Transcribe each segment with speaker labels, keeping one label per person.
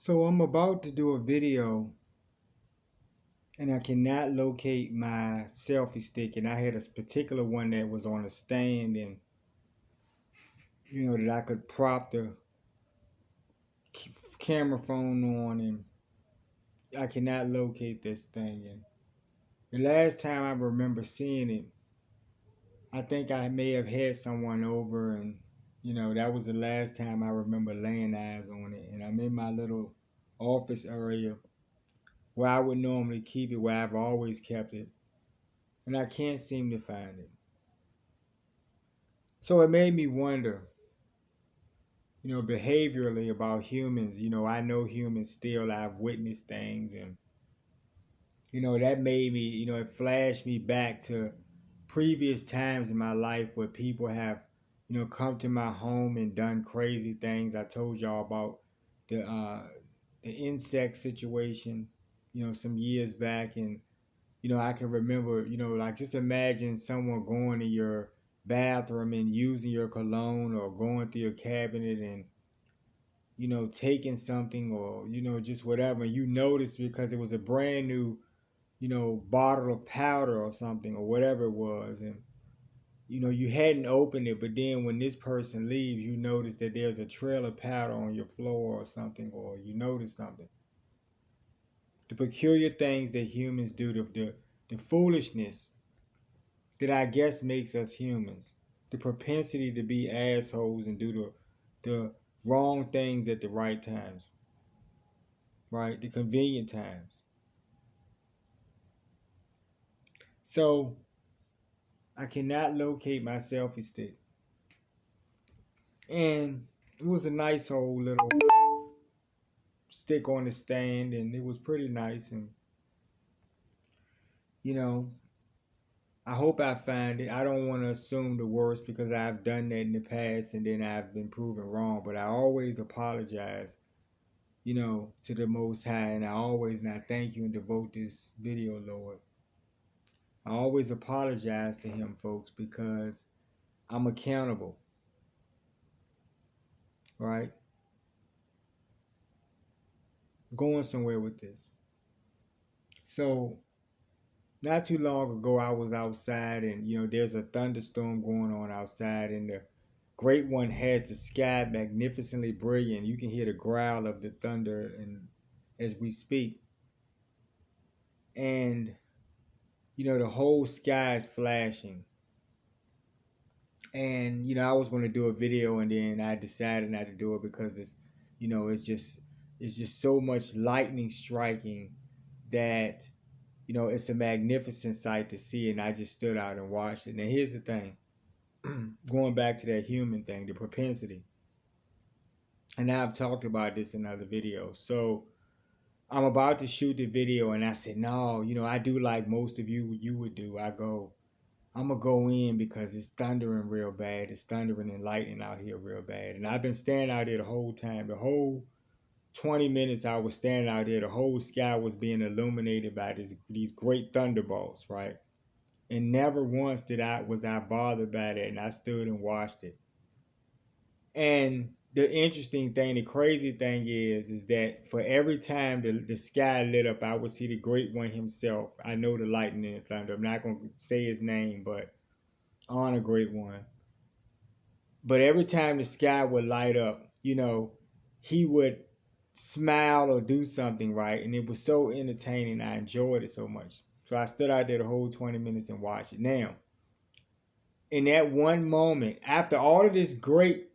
Speaker 1: So I'm about to do a video and I cannot locate my selfie stick, and I had a particular one that was on a stand, and that I could prop the camera phone on, and I cannot locate this thing. And the last time I remember seeing it, I think I may have had someone over, and that was the last time I remember laying eyes on it. And I'm in my little office area where I would normally keep it, where I've always kept it, and I can't seem to find it. So it made me wonder, behaviorally about humans. I know humans still, I've witnessed things, and, that made me, it flashed me back to previous times in my life where people have, come to my home and done crazy things. I told y'all about the, uh, the insect situation, some years back. And I can remember, like just imagine someone going to your bathroom and using your cologne, or going through your cabinet and, taking something, or, just whatever. And you notice because it was a brand new, bottle of powder or something, or whatever it was. And, you hadn't opened it, but then when this person leaves, you notice that there's a trail of powder on your floor or something, or you notice something. The peculiar things that humans do, the foolishness that I guess makes us humans. The propensity to be assholes and do the wrong things at the right times, right? The convenient times. So I cannot locate my selfie stick. And it was a nice old little stick on the stand, and it was pretty nice. And, you know, I hope I find it. I don't want to assume the worst because I've done that in the past and then I've been proven wrong. But I always apologize, to the Most High, and I thank you and devote this video, Lord. I always apologize to Him, folks, because I'm accountable, right? Going somewhere with this. So, not too long ago, I was outside, and there's a thunderstorm going on outside, and the Great One has the sky magnificently brilliant. You can hear the growl of the thunder, and as we speak, and the whole sky is flashing. And I was going to do a video, and then I decided not to do it because it's just so much lightning striking that it's a magnificent sight to see, and I just stood out and watched it. Now here's the thing, going back to that human thing, the propensity, and I've talked about this in other videos. So I'm about to shoot the video, and I said, no, I do like most of you would do. I'm gonna go in because it's thundering real bad. It's thundering and lightning out here real bad. And I've been standing out there the whole time. The whole 20 minutes I was standing out there, the whole sky was being illuminated by these great thunderbolts, right? And never once was I bothered by that, and I stood and watched it. And the interesting thing, the crazy thing is that for every time the sky lit up, I would see the Great One himself. I know the lightning and thunder. I'm not gonna say his name, but on a Great One. But every time the sky would light up, he would smile or do something, right? And it was so entertaining. I enjoyed it so much. So I stood out there the whole 20 minutes and watched it. Now, in that one moment, after all of this great,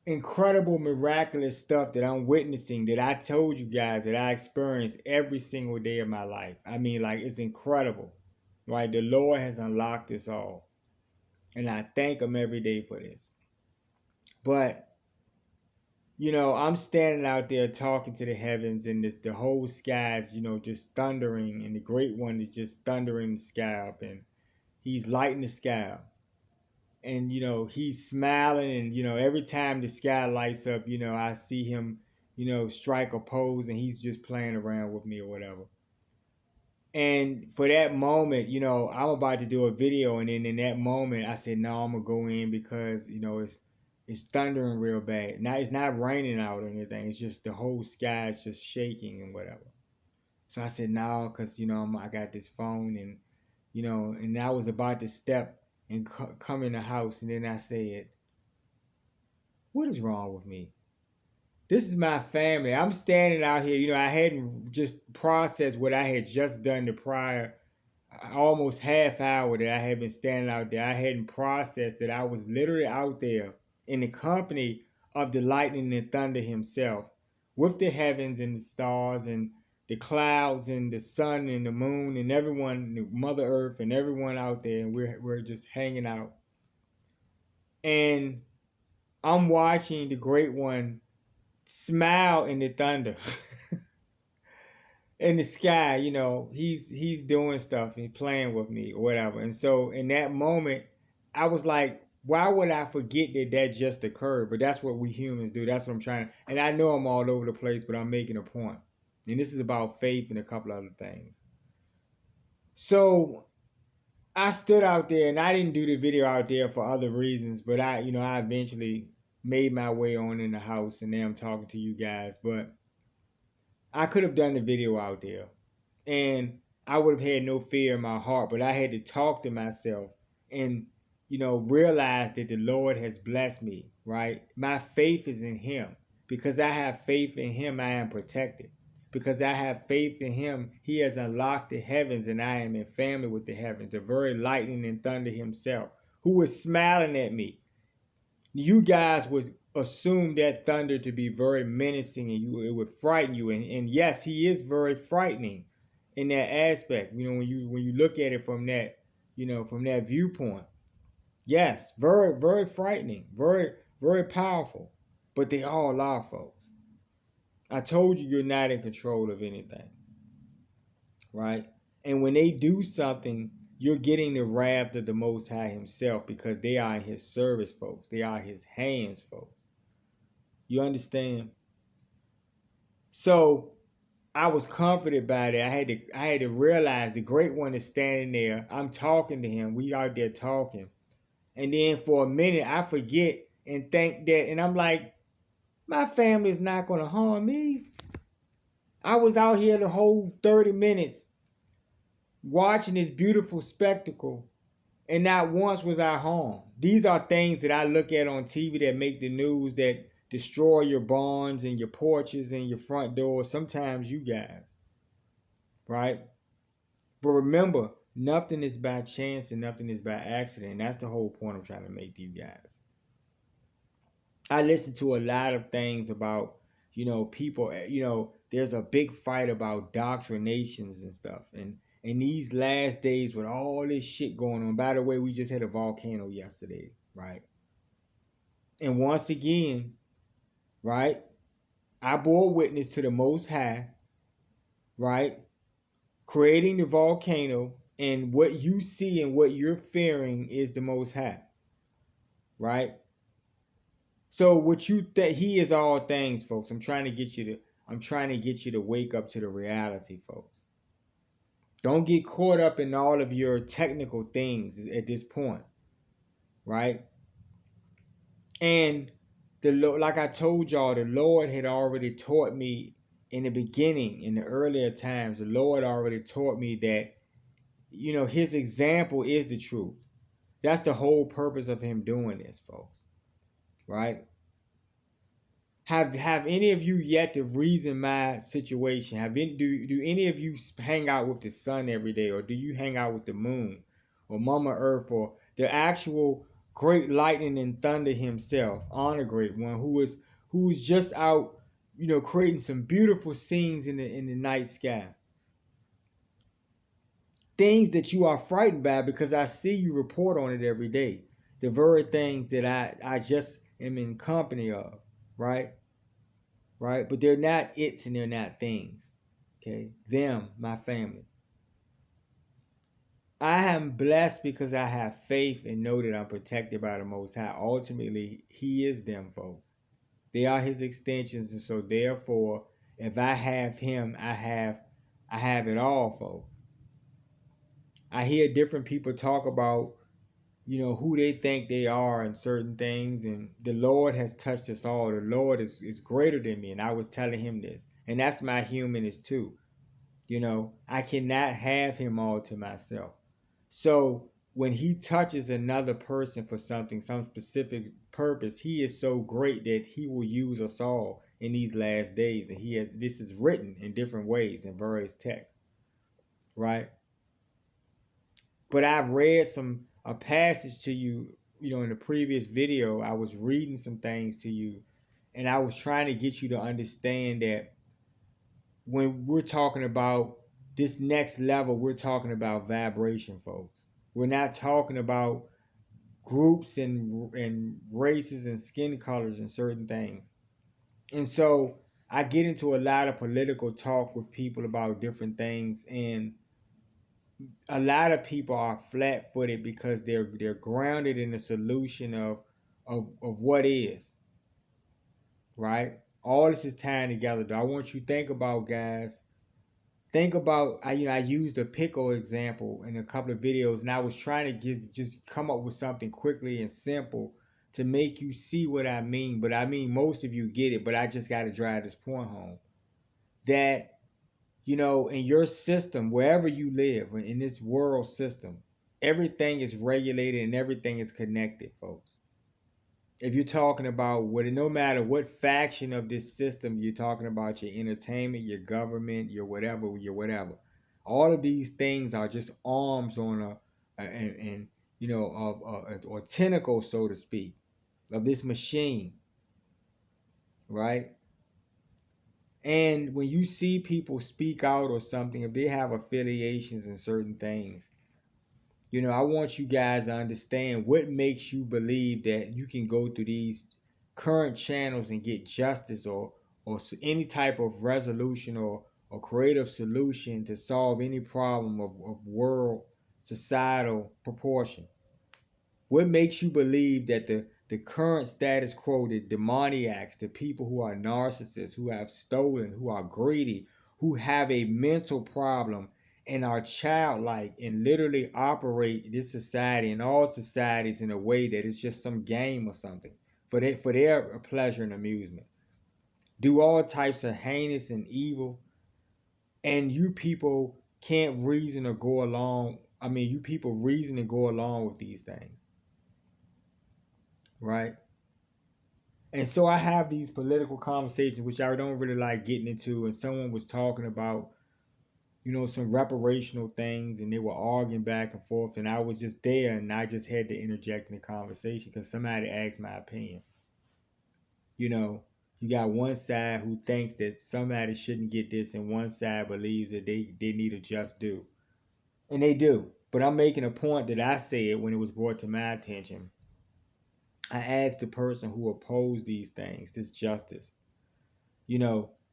Speaker 1: incredible, miraculous stuff that I'm witnessing, that I told you guys that I experience every single day of my life. I mean, like, it's incredible, right? The Lord has unlocked this all. And I thank Him every day for this. But, I'm standing out there talking to the heavens, and the whole sky is, just thundering. And the Great One is just thundering the sky up. And He's lighting the sky up. And he's smiling, and every time the sky lights up, I see him strike a pose, and he's just playing around with me or whatever. And for that moment, I'm about to do a video, and then in that moment I said, no, I'm gonna go in because it's It's thundering real bad. Now it's not raining out or anything. It's just the whole sky is just shaking and whatever. So I said, no, because, I got this phone and, and I was about to step and come in the house. And then I said, what is wrong with me? This is my family. I'm standing out here. I hadn't just processed what I had just done the prior almost half hour that I had been standing out there. I hadn't processed that I was literally out there in the company of the lightning and thunder himself, with the heavens and the stars and the clouds and the sun and the moon and everyone, the Mother Earth and everyone out there, and we're just hanging out. And I'm watching the Great One smile in the thunder. In the sky, he's doing stuff and playing with me or whatever. And so in that moment, I was like, why would I forget that just occurred? But that's what we humans do. That's what I'm trying to. And I know I'm all over the place, but I'm making a point. And this is about faith and a couple other things. So I stood out there, and I didn't do the video out there for other reasons, but I eventually made my way on in the house, and now I'm talking to you guys. But I could have done the video out there, and I would have had no fear in my heart, but I had to talk to myself and, realize that the Lord has blessed me, right? My faith is in Him. Because I have faith in Him, I am protected. Because I have faith in Him, He has unlocked the heavens, and I am in family with the heavens, the very lightning and thunder Himself, who was smiling at me. You guys would assume that thunder to be very menacing, and it would frighten you. And yes, He is very frightening in that aspect. When you look at it from that, from that viewpoint. Yes, very, very frightening, very, very powerful. But they all are, folks. I told you you're not in control of anything. Right? And when they do something, you're getting the wrath of the Most High Himself, because they are in His service, folks. They are His hands, folks. You understand? So I was comforted by that. I had to realize the Great One is standing there. I'm talking to Him. We out there talking. And then for a minute, I forget and think that, and I'm like, my family is not going to harm me. I was out here the whole 30 minutes watching this beautiful spectacle, and not once was I harmed. These are things that I look at on TV that make the news, that destroy your barns and your porches and your front doors. Sometimes you guys, right? But remember, nothing is by chance and nothing is by accident. And that's the whole point I'm trying to make to you guys. I listen to a lot of things about, people, there's a big fight about doctrinations and stuff. And in these last days with all this shit going on, by the way, we just had a volcano yesterday, right? And once again, right, I bore witness to the Most High, right, creating the volcano, and what you see and what you're fearing is the Most High, right? So what you think, He is all things, folks. I'm trying to get you to wake up to the reality, folks. Don't get caught up in all of your technical things at this point, right? And like I told y'all, the Lord had already taught me in the beginning, in the earlier times. The Lord already taught me that, His example is the truth. That's the whole purpose of Him doing this, folks, right? Have any of you yet to reason my situation? Do any of you hang out with the sun every day, or do you hang out with the moon, or Mama Earth, or the actual great lightning and thunder Himself, on a Great One, who is just out, creating some beautiful scenes in the night sky? Things that you are frightened by, because I see you report on it every day. The very things that I just am in company of, right? Right? But they're not it's and they're not things. Okay? Them, my family. I am blessed because I have faith and know that I'm protected by the Most High. Ultimately, He is them, folks. They are His extensions, and so therefore, if I have Him, I have it all, folks. I hear different people talk about, who they think they are in certain things. And the Lord has touched us all. The Lord is greater than me. And I was telling him this. And that's my humanness too. I cannot have him all to myself. So when he touches another person for something, some specific purpose, he is so great that he will use us all in these last days. And this is written in different ways in various texts, right? But I've read a passage to you, in the previous video. I was reading some things to you, and I was trying to get you to understand that when we're talking about this next level, we're talking about vibration, folks. We're not talking about groups and races and skin colors and certain things. And so I get into a lot of political talk with people about different things, and a lot of people are flat-footed because they're grounded in the solution of what is, right? All this is tying together. Though I want you to think about, guys. Think about, I used a pickle example in a couple of videos, and I was trying to just come up with something quickly and simple to make you see what I mean. But I mean, most of you get it, but I just got to drive this point home that, in your system, wherever you live, in this world system, everything is regulated and everything is connected, folks. If you're talking about no matter what faction of this system you're talking about, your entertainment, your government, your whatever, all of these things are just arms on or tentacles, so to speak, of this machine, right? And when you see people speak out or something, if they have affiliations in certain things, I want you guys to understand what makes you believe that you can go through these current channels and get justice or any type of resolution or creative solution to solve any problem of world societal proportion. What makes you believe that the current status quo, the demoniacs, the people who are narcissists, who have stolen, who are greedy, who have a mental problem and are childlike and literally operate this society and all societies in a way that it's just some game or something for their pleasure and amusement, do all types of heinous and evil, and you people can't reason or go along. I mean, you people reason and go along with these things, right? And so I have these political conversations, which I don't really like getting into. And someone was talking about, some reparational things, and they were arguing back and forth. And I was just there, and I just had to interject in the conversation because somebody asked my opinion. You got one side who thinks that somebody shouldn't get this, and one side believes that they need a just due. And they do. But I'm making a point that I said when it was brought to my attention. I asked the person who opposed these things, this justice,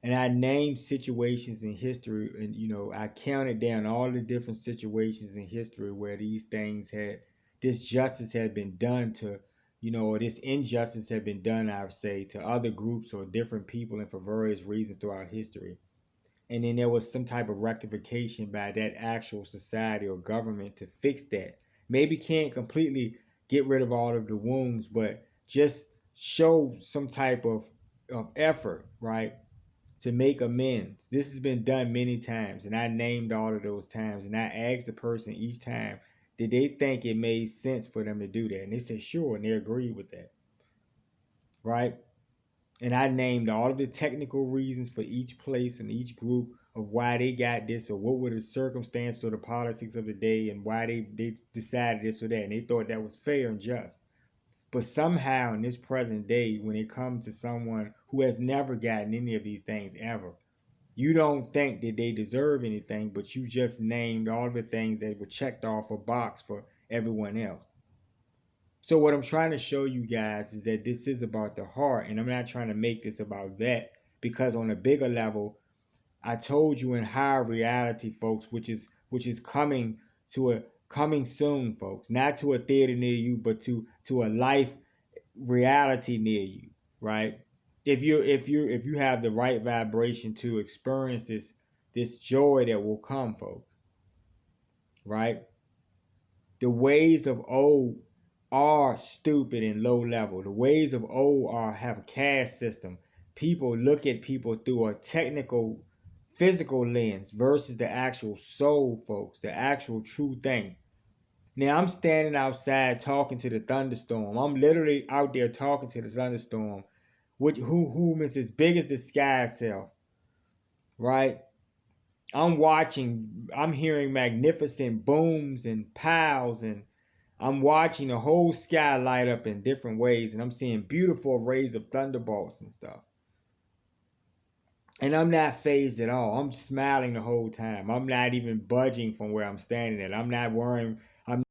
Speaker 1: and I named situations in history, and I counted down all the different situations in history where this justice had been done to, or this injustice had been done, I would say, to other groups or different people and for various reasons throughout history. And then there was some type of rectification by that actual society or government to fix that. Maybe can't completely get rid of all of the wounds, but just show some type of effort, right? To make amends. This has been done many times, and I named all of those times, and I asked the person each time, did they think it made sense for them to do that? And they said sure, and they agreed with that, right? And I named all of the technical reasons for each place and each group of why they got this, or what were the circumstances or the politics of the day, and why they decided this or that, and they thought that was fair and just. But somehow in this present day, when it comes to someone who has never gotten any of these things ever, you don't think that they deserve anything, but you just named all the things that were checked off a box for everyone else. So what I'm trying to show you guys is that this is about the heart, and I'm not trying to make this about that, because on a bigger level, I told you in higher reality, folks, which is coming soon, folks, not to a theater near you, but to a life reality near you, right? If you have the right vibration to experience this joy that will come, folks, right? The ways of old are stupid and low level. The ways of old have a caste system. People look at people through a technical, physical lens versus the actual soul, folks, the actual true thing. Now I'm standing outside talking to the thunderstorm. I'm literally out there talking to the thunderstorm, whom is as big as the sky itself, right? I'm hearing magnificent booms and pows, and I'm watching the whole sky light up in different ways, and I'm seeing beautiful rays of thunderbolts and stuff. And I'm not phased at all. I'm smiling the whole time. I'm not even budging from where I'm standing at. I'm not worrying